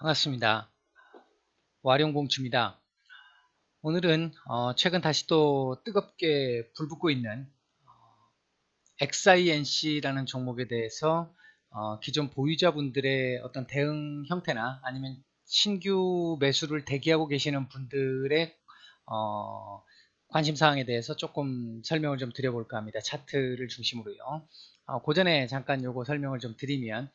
반갑습니다. 와룡공추입니다. 오늘은 최근 다시 또 뜨겁게 불붙고 있는 XINC라는 종목에 대해서 기존 보유자분들의 어떤 대응 형태나 아니면 신규 매수를 대기하고 계시는 분들의 어, 관심 사항에 대해서 조금 설명을 좀 드려볼까 합니다. 차트를 중심으로요. 그 전에 잠깐 요거 설명을 좀 드리면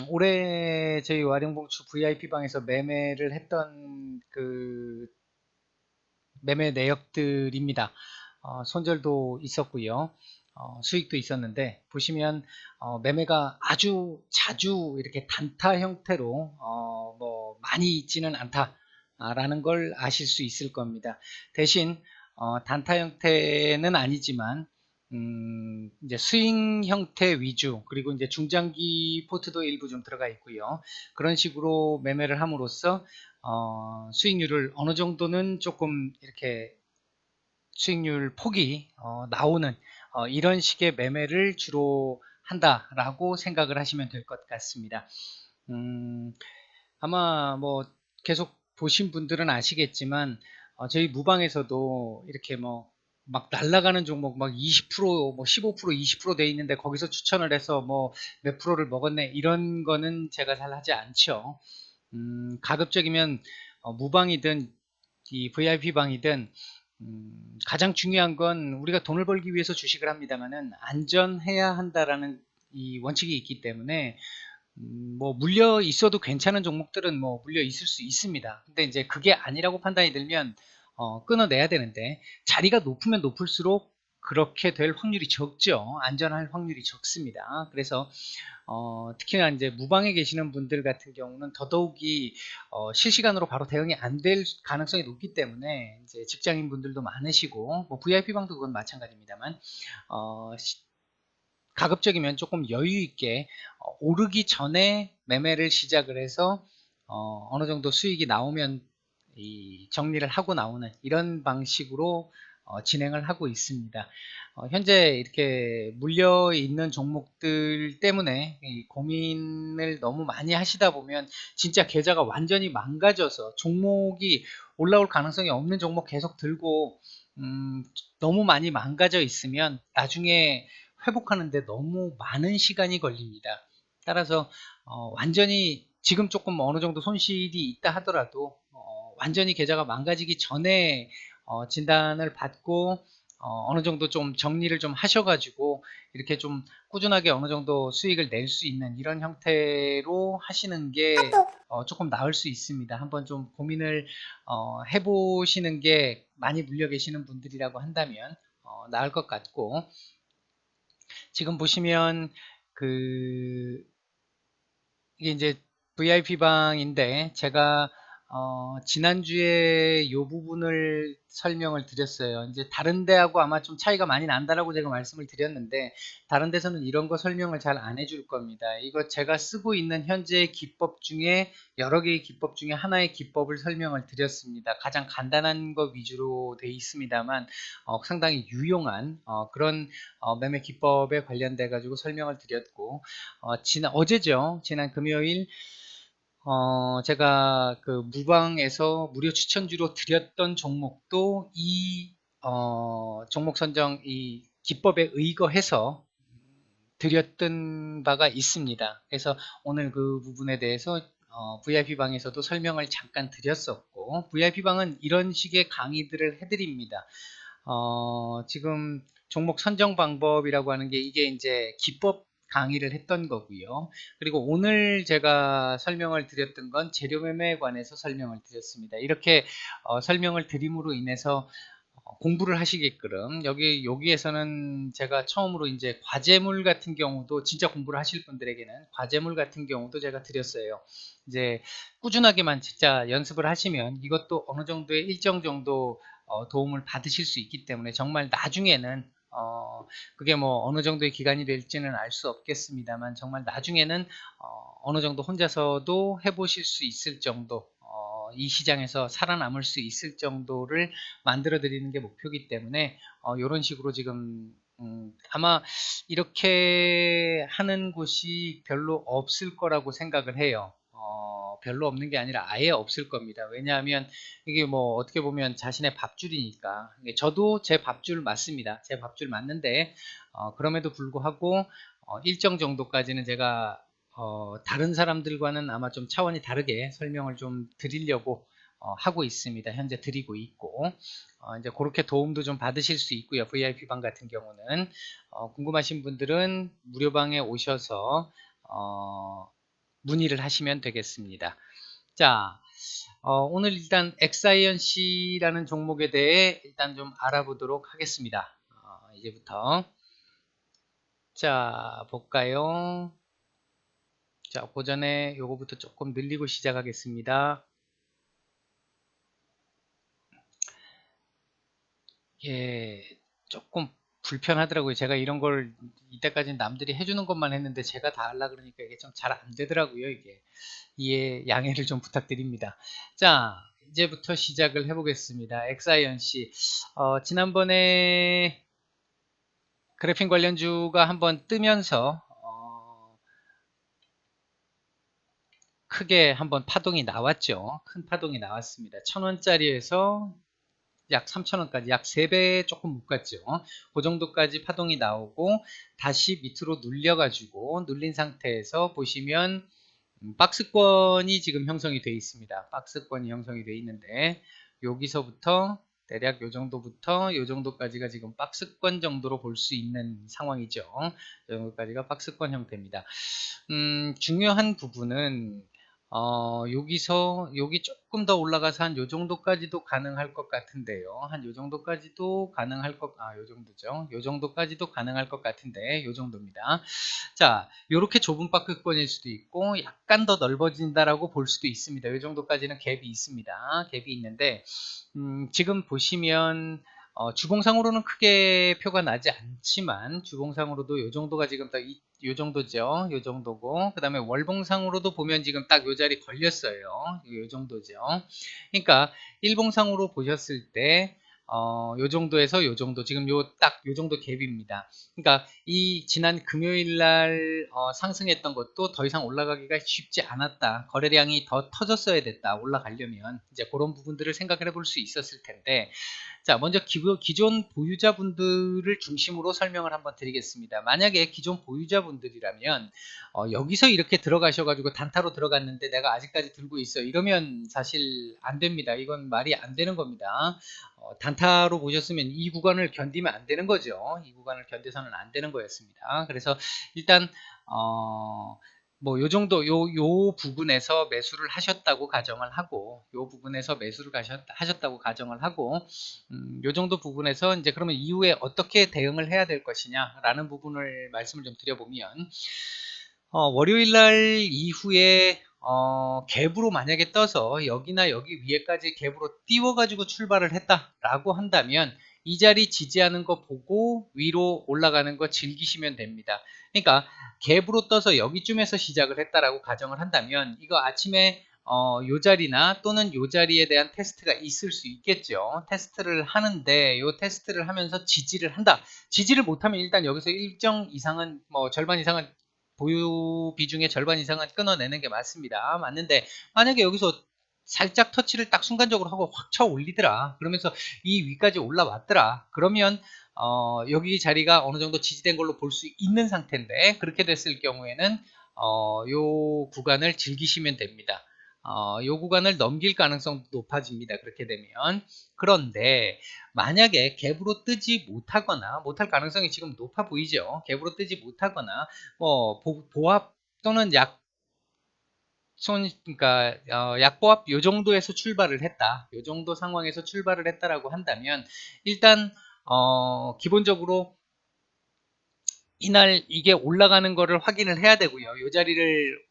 올해 저희 와룡봉추 VIP방에서 매매를 했던 그 매매 내역들입니다. 손절도 있었고요. 수익도 있었는데 보시면 매매가 아주 자주 이렇게 단타 형태로 뭐 많이 있지는 않다라는 걸 아실 수 있을 겁니다. 대신 단타 형태는 아니지만 이제 스윙 형태 위주 그리고 이제 중장기 포트도 일부 좀 들어가 있고요. 그런 식으로 매매를 함으로써 수익률을 어느 정도는 조금 이렇게 수익률 폭이 나오는 이런 식의 매매를 주로 한다라고 생각을 하시면 될 것 같습니다. 음, 아마 뭐 계속 보신 분들은 아시겠지만 저희 무방에서도 이렇게 뭐 막 날아가는 종목 막 20%, 뭐 15%, 20%돼 있는데 거기서 추천을 해서 뭐 몇 프로를 먹었네 이런 거는 제가 잘 하지 않죠. 가급적이면 무방이든 이 VIP 방이든 가장 중요한 건 우리가 돈을 벌기 위해서 주식을 합니다만은 안전해야 한다라는 이 원칙이 있기 때문에 뭐 물려 있어도 괜찮은 종목들은 뭐 물려 있을 수 있습니다. 근데 이제 그게 아니라고 판단이 들면 끊어내야 되는데 자리가 높으면 높을수록 그렇게 될 확률이 적죠. 안전할 확률이 적습니다. 그래서 특히나 이제 무방에 계시는 분들 같은 경우는 더더욱이 실시간으로 바로 대응이 안 될 가능성이 높기 때문에 이제 직장인 분들도 많으시고 뭐 VIP 방도 그건 마찬가지입니다만 어, 가급적이면 조금 여유 있게 오르기 전에 매매를 시작을 해서 어느 정도 수익이 나오면 이 정리를 하고 나오는 이런 방식으로 진행을 하고 있습니다. 현재 이렇게 물려 있는 종목들 때문에 이 고민을 너무 많이 하시다 보면 진짜 계좌가 완전히 망가져서 종목이 올라올 가능성이 없는 종목 계속 들고 음, 너무 많이 망가져 있으면 나중에 회복하는데 너무 많은 시간이 걸립니다. 따라서 완전히 지금 조금 어느 정도 손실이 있다 하더라도 완전히 계좌가 망가지기 전에 진단을 받고 어느 정도 좀 정리를 좀 하셔가지고 이렇게 좀 꾸준하게 어느 정도 수익을 낼 수 있는 이런 형태로 하시는 게 조금 나을 수 있습니다. 한번 좀 고민을 해보시는 게 많이 물려 계시는 분들이라고 한다면 나을 것 같고 지금 보시면 그 이게 이제 VIP 방인데 제가 지난주에 이 부분을 설명을 드렸어요. 이제 다른 데하고 아마 좀 차이가 많이 난다라고 제가 말씀을 드렸는데 다른 데서는 이런 거 설명을 잘 안 해줄 겁니다. 이거 제가 쓰고 있는 현재의 기법 중에 여러 개의 기법 중에 하나의 기법을 설명을 드렸습니다. 가장 간단한 거 위주로 돼 있습니다만 상당히 유용한 그런 매매 기법에 관련돼 가지고 설명을 드렸고 어제죠. 지난 금요일 제가 그 무방에서 무료 추천주로 드렸던 종목도 이 종목 선정 이 기법에 의거해서 드렸던 바가 있습니다. 그래서 오늘 그 부분에 대해서 VIP 방에서도 설명을 잠깐 드렸었고 VIP 방은 이런 식의 강의들을 해드립니다. 지금 종목 선정 방법이라고 하는 게 이게 이제 기법 강의를 했던 거고요. 그리고 오늘 제가 설명을 드렸던 건 재료 매매에 관해서 설명을 드렸습니다. 이렇게 설명을 드림으로 인해서 공부를 하시게끔 여기에서는 제가 처음으로 이제 과제물 같은 경우도 진짜 공부를 하실 분들에게는 과제물 같은 경우도 제가 드렸어요. 이제 꾸준하게만 진짜 연습을 하시면 이것도 어느 정도의 일정 정도 도움을 받으실 수 있기 때문에 정말 나중에는 그게 뭐 어느 정도의 기간이 될지는 알 수 없겠습니다만 정말 나중에는 어느 정도 혼자서도 해보실 수 있을 정도 이 시장에서 살아남을 수 있을 정도를 만들어 드리는 게 목표이기 때문에 이런 식으로 지금 아마 이렇게 하는 곳이 별로 없을 거라고 생각을 해요. 별로 없는 게 아니라 아예 없을 겁니다. 왜냐하면 이게 뭐 어떻게 보면 자신의 밥줄이니까. 저도 제 밥줄 맞습니다. 제 밥줄 맞는데 그럼에도 불구하고 일정 정도까지는 제가 다른 사람들과는 아마 좀 차원이 다르게 설명을 좀 드리려고 하고 있습니다. 현재 드리고 있고 이제 그렇게 도움도 좀 받으실 수 있고요. VIP방 같은 경우는 궁금하신 분들은 무료방에 오셔서 문의를 하시면 되겠습니다. 자, 오늘 일단 엑사이언시라는 종목에 대해 일단 좀 알아보도록 하겠습니다. 이제부터 자 볼까요? 자, 그 전에 요거부터 조금 늘리고 시작하겠습니다. 예, 조금 불편하더라고요. 제가 이런 걸 이때까지 남들이 해주는 것만 했는데 제가 다 하려 그러니까 이게 좀 잘 안 되더라고요. 이게 양해를 좀 부탁드립니다. 자, 이제부터 시작을 해보겠습니다. 엑사이언시 지난번에 그래핀 관련주가 한번 뜨면서 크게 한번 파동이 나왔죠. 큰 파동이 나왔습니다. 1000원짜리에서 약 3,000원까지 약 3배 조금 못 갔죠. 그 정도까지 파동이 나오고 다시 밑으로 눌려가지고 눌린 상태에서 보시면 박스권이 지금 형성이 되어 있습니다. 박스권이 형성이 되어 있는데 여기서부터 대략 요 정도부터 요 정도까지가 지금 박스권 정도로 볼 수 있는 상황이죠. 이 정도까지가 박스권 형태입니다. 중요한 부분은 여기 조금 더 올라가서 한 요 정도까지도 가능할 것 같은데요. 한 요 정도까지도 가능할 요 정도죠. 요 정도까지도 가능할 것 같은데, 요 정도입니다. 자, 요렇게 좁은 박스권일 수도 있고, 약간 더 넓어진다라고 볼 수도 있습니다. 요 정도까지는 갭이 있습니다. 갭이 있는데, 지금 보시면, 주봉상으로는 크게 표가 나지 않지만, 주봉상으로도 요 정도가 지금 요 정도죠. 요 정도고, 그 다음에 월봉상으로도 보면 지금 딱 요 자리 걸렸어요. 요 정도죠. 그러니까, 일봉상으로 보셨을 때, 요 정도에서 요 정도, 지금 딱 요 정도 갭입니다. 그러니까, 이 지난 금요일 날, 상승했던 것도 더 이상 올라가기가 쉽지 않았다. 거래량이 더 터졌어야 됐다. 올라가려면. 이제 그런 부분들을 생각을 해볼 수 있었을 텐데, 자, 먼저 기존 보유자분들을 중심으로 설명을 한번 드리겠습니다. 만약에 기존 보유자분들이라면 여기서 이렇게 들어가셔가지고 단타로 들어갔는데 내가 아직까지 들고 있어 이러면 사실 안 됩니다. 이건 말이 안 되는 겁니다. 단타로 보셨으면 이 구간을 견디면 안 되는 거죠. 이 구간을 견뎌서는 안 되는 거였습니다. 그래서 일단 뭐, 요 부분에서 매수를 하셨다고 가정을 하고, 요 부분에서 매수를 하셨다고 가정을 하고, 요 정도 부분에서 이제 그러면 이후에 어떻게 대응을 해야 될 것이냐라는 부분을 말씀을 좀 드려보면, 월요일 날 이후에, 갭으로 만약에 떠서 여기나 여기 위에까지 갭으로 띄워가지고 출발을 했다라고 한다면, 이 자리 지지하는 거 보고 위로 올라가는 거 즐기시면 됩니다. 그러니까 갭으로 떠서 여기쯤에서 시작을 했다라고 가정을 한다면 이거 아침에 요 자리나 또는 요 자리에 대한 테스트가 있을 수 있겠죠. 테스트를 하는데 요 테스트를 하면서 지지를 한다. 지지를 못하면 일단 여기서 일정 이상은 뭐 절반 이상은 보유 비중의 절반 이상은 끊어내는 게 맞습니다. 맞는데 만약에 여기서 살짝 터치를 딱 순간적으로 하고 확 쳐 올리더라. 그러면서 이 위까지 올라왔더라. 그러면 여기 자리가 어느 정도 지지된 걸로 볼 수 있는 상태인데 그렇게 됐을 경우에는 요 구간을 즐기시면 됩니다. 요 구간을 넘길 가능성도 높아집니다. 그렇게 되면. 그런데 만약에 갭으로 뜨지 못하거나 못할 가능성이 지금 높아 보이죠. 갭으로 뜨지 못하거나 보합 또는 그러니까 약보합 요 정도에서 출발을 했다. 요 정도 상황에서 출발을 했다라고 한다면 일단 기본적으로 이날 이게 올라가는 거를 확인을 해야 되고요. 요 자리를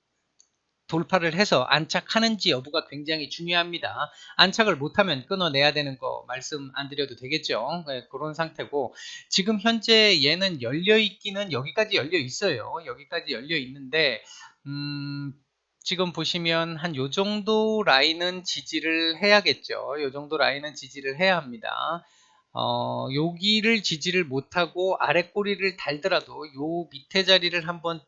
돌파를 해서 안착하는지 여부가 굉장히 중요합니다. 안착을 못하면 끊어내야 되는 거 말씀 안 드려도 되겠죠. 네, 그런 상태고 지금 현재 얘는 열려있기는 여기까지 열려 있어요. 여기까지 열려 있는데 지금 보시면 한 요 정도 라인은 지지를 해야겠죠. 요 정도 라인은 지지를 해야 합니다. 여기를 지지를 못하고 아래 꼬리를 달더라도 요 밑에 자리를 한번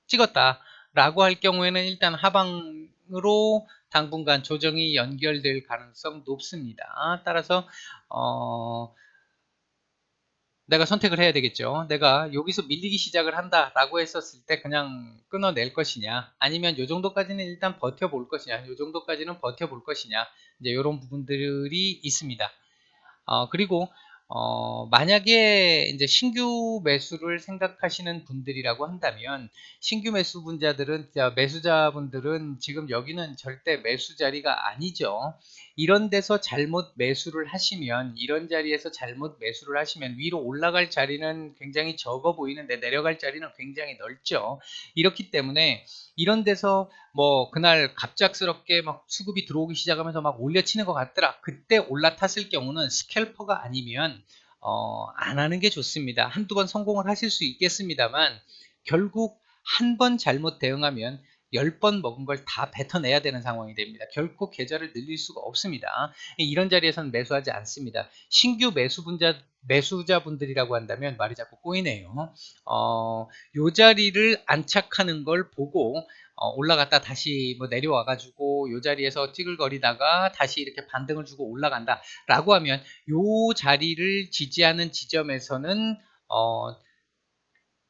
찍었다 라고 할 경우에는 일단 하방은 상황으로 당분간 조정이 연결될 가능성 높습니다. 따라서 내가 선택을 해야 되겠죠. 내가 여기서 밀리기 시작을 한다라고 했었을 때 그냥 끊어낼 것이냐, 아니면 요 정도까지는 일단 버텨볼 것이냐, 요 정도까지는 버텨볼 것이냐, 이제 이런 부분들이 있습니다. 그리고 만약에 이제 신규 매수를 생각하시는 분들이라고 한다면, 신규 매수자분들은 지금 여기는 절대 매수 자리가 아니죠. 이런 데서 잘못 매수를 하시면, 이런 자리에서 잘못 매수를 하시면 위로 올라갈 자리는 굉장히 적어 보이는데 내려갈 자리는 굉장히 넓죠. 이렇기 때문에 이런 데서 뭐 그날 갑작스럽게 막 수급이 들어오기 시작하면서 막 올려치는 것 같더라, 그때 올라탔을 경우는 스캘퍼가 아니면 안 하는 게 좋습니다. 한두 번 성공을 하실 수 있겠습니다만, 결국 한 번 잘못 대응하면 10번 먹은 걸 다 뱉어내야 되는 상황이 됩니다. 결코 계좌를 늘릴 수가 없습니다. 이런 자리에서는 매수하지 않습니다. 신규 매수자분들이라고 한다면, 말이 자꾸 꼬이네요. 요 자리를 안착하는 걸 보고 올라갔다 다시 뭐 내려와 가지고 요 자리에서 찌글거리다가 다시 이렇게 반등을 주고 올라간다 라고 하면, 요 자리를 지지하는 지점에서는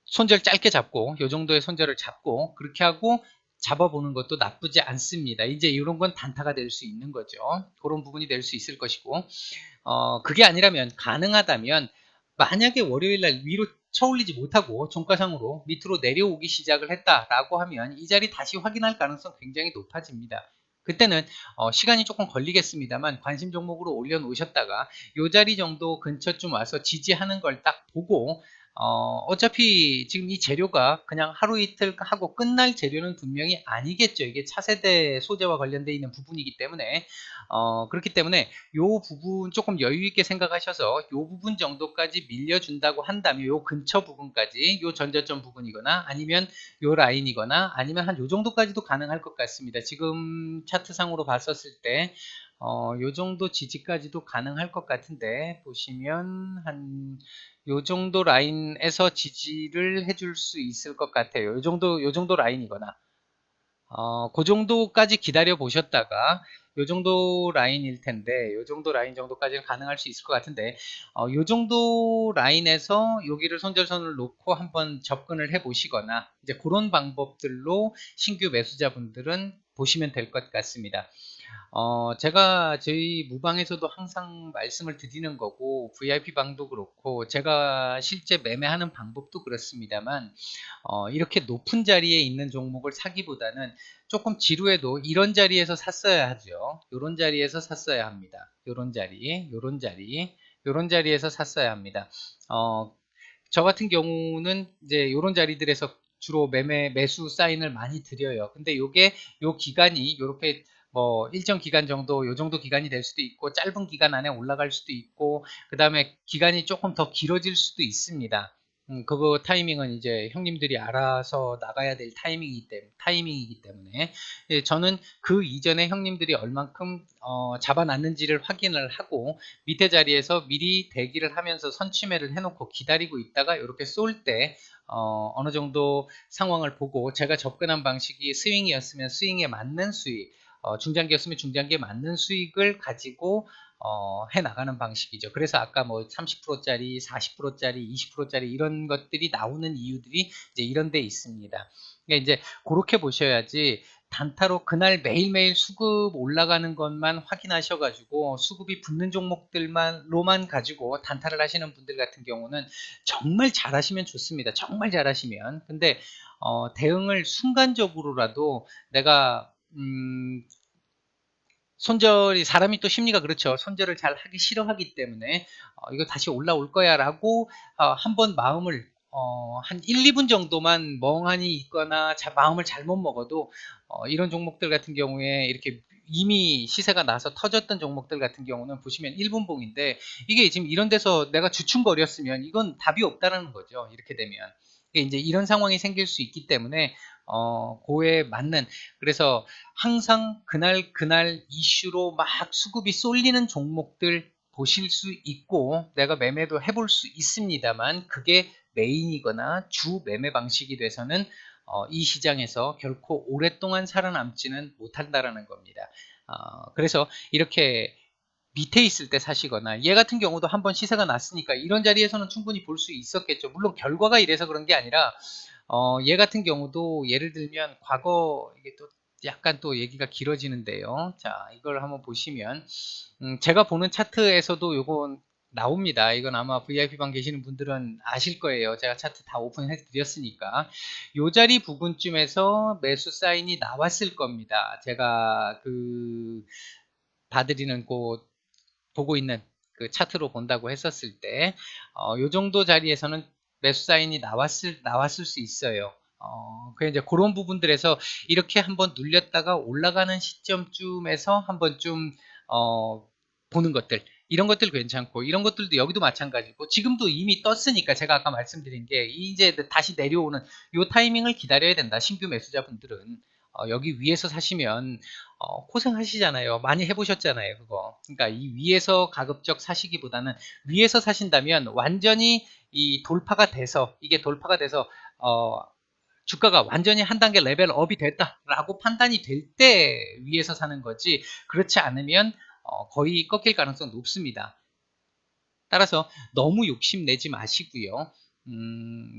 손절 짧게 잡고, 요 정도의 손절을 잡고 그렇게 하고 잡아보는 것도 나쁘지 않습니다. 이제 이런 건 단타가 될 수 있는 거죠. 그런 부분이 될 수 있을 것이고, 그게 아니라면, 가능하다면, 만약에 월요일날 위로 쳐올리지 못하고 종가상으로 밑으로 내려오기 시작을 했다라고 하면 이 자리 다시 확인할 가능성 굉장히 높아집니다. 그때는 시간이 조금 걸리겠습니다만 관심 종목으로 올려놓으셨다가 이 자리 정도 근처쯤 와서 지지하는 걸 딱 보고, 어차피 지금 이 재료가 그냥 하루 이틀 하고 끝날 재료는 분명히 아니겠죠. 이게 차세대 소재와 관련되어 있는 부분이기 때문에, 그렇기 때문에 요 부분 조금 여유 있게 생각하셔서 요 부분 정도까지 밀려준다고 한다면, 요 근처 부분까지, 요 전저점 부분이거나 아니면 요 라인이거나 아니면 한 요 정도까지도 가능할 것 같습니다. 지금 차트상으로 봤었을 때 요 정도 지지까지도 가능할 것 같은데, 보시면 한 요 정도 라인에서 지지를 해줄 수 있을 것 같아요. 요 정도 라인이거나 그 정도까지 기다려 보셨다가, 요 정도 라인일 텐데, 요 정도 라인 정도까지는 가능할 수 있을 것 같은데, 요 정도 라인에서 여기를 손절선을 놓고 한번 접근을 해 보시거나, 이제 그런 방법들로 신규 매수자분들은 보시면 될 것 같습니다. 제가 저희 무방에서도 항상 말씀을 드리는 거고, VIP 방도 그렇고, 제가 실제 매매하는 방법도 그렇습니다만, 이렇게 높은 자리에 있는 종목을 사기보다는 조금 지루해도 이런 자리에서 샀어야 하죠. 요런 자리에서 샀어야 합니다. 요런 자리, 요런 자리, 요런 자리에서 샀어야 합니다. 저 같은 경우는 이제 요런 자리들에서 주로 매수 사인을 많이 드려요. 근데 요게 요 기간이 요렇게 뭐 일정 기간 정도, 요 정도 기간이 될 수도 있고, 짧은 기간 안에 올라갈 수도 있고, 그 다음에 기간이 조금 더 길어질 수도 있습니다. 그거 타이밍은 이제 형님들이 알아서 나가야 될 타이밍이기 때문에, 예, 저는 그 이전에 형님들이 얼만큼 잡아놨는지를 확인을 하고, 밑에 자리에서 미리 대기를 하면서 선취매를 해놓고 기다리고 있다가 이렇게 쏠 때 어느 정도 상황을 보고, 제가 접근한 방식이 스윙이었으면 스윙에 맞는 수익, 중장기였으면 중장기에 맞는 수익을 가지고 해 나가는 방식이죠. 그래서 아까 뭐 30%짜리, 40%짜리, 20%짜리 이런 것들이 나오는 이유들이 이제 이런 데 있습니다. 그러니까 이제 그렇게 보셔야지, 단타로 그날 매일매일 수급 올라가는 것만 확인하셔가지고 수급이 붙는 종목들만로만 가지고 단타를 하시는 분들 같은 경우는 정말 잘하시면 좋습니다. 정말 잘하시면. 근데 대응을 순간적으로라도 내가 사람이 또 심리가 그렇죠. 손절을 잘 하기 싫어하기 때문에 이거 다시 올라올 거야 라고 한번 마음을 한 1, 2분 정도만 멍하니 있거나 마음을 잘못 먹어도, 이런 종목들 같은 경우에 이렇게 이미 시세가 나서 터졌던 종목들 같은 경우는 보시면 1분 봉인데, 이게 지금 이런 데서 내가 주춤거렸으면 이건 답이 없다는 거죠. 이렇게 되면. 이게 이제 이런 상황이 생길 수 있기 때문에 그에 맞는, 그래서 항상 그날 이슈로 막 수급이 쏠리는 종목들 보실 수 있고, 내가 매매도 해볼 수 있습니다만, 그게 메인이거나 주 매매 방식이 돼서는 이 시장에서 결코 오랫동안 살아남지는 못한다라는 겁니다. 그래서 이렇게 밑에 있을 때 사시거나, 얘 같은 경우도 한번 시세가 났으니까 이런 자리에서는 충분히 볼 수 있었겠죠. 물론 결과가 이래서 그런 게 아니라 얘 같은 경우도 예를 들면 과거, 이게 또 약간 또 얘기가 길어지는데요. 자, 이걸 한번 보시면 제가 보는 차트에서도 요건 나옵니다. 이건 아마 VIP방 계시는 분들은 아실 거예요. 제가 차트 다 오픈해 드렸으니까. 요 자리 부근쯤에서 매수 사인이 나왔을 겁니다. 제가 봐드리는 곳, 보고 있는 그 차트로 본다고 했었을 때, 요 정도 자리에서는 매수 사인이 나왔을 수 있어요. 그 이제 그런 부분들에서 이렇게 한번 눌렸다가 올라가는 시점쯤에서 한번 좀, 보는 것들, 이런 것들 괜찮고, 이런 것들도 여기도 마찬가지고, 지금도 이미 떴으니까 제가 아까 말씀드린 게, 이제 다시 내려오는 요 타이밍을 기다려야 된다. 신규 매수자분들은. 여기 위에서 사시면 고생하시잖아요. 많이 해보셨잖아요, 그거. 그러니까 이 위에서 가급적 사시기보다는, 위에서 사신다면 완전히 이 돌파가 돼서, 이게 돌파가 돼서 주가가 완전히 한 단계 레벨업이 됐다라고 판단이 될 때 위에서 사는 거지, 그렇지 않으면 거의 꺾일 가능성 높습니다. 따라서 너무 욕심내지 마시고요.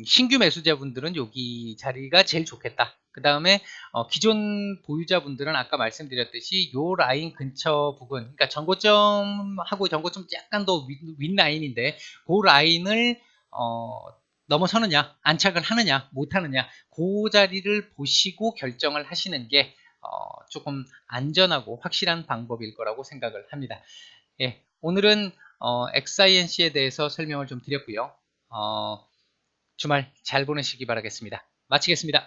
신규 매수자분들은 여기 자리가 제일 좋겠다. 그 다음에 기존 보유자분들은 아까 말씀드렸듯이 요 라인 근처 부분, 그러니까 전고점하고 전고점 약간 더 윗라인인데, 그 라인을 넘어서느냐, 안착을 하느냐, 못하느냐, 그 자리를 보시고 결정을 하시는 게 조금 안전하고 확실한 방법일 거라고 생각을 합니다. 예, 오늘은 XINC에 대해서 설명을 좀 드렸고요. 주말 잘 보내시기 바라겠습니다. 마치겠습니다.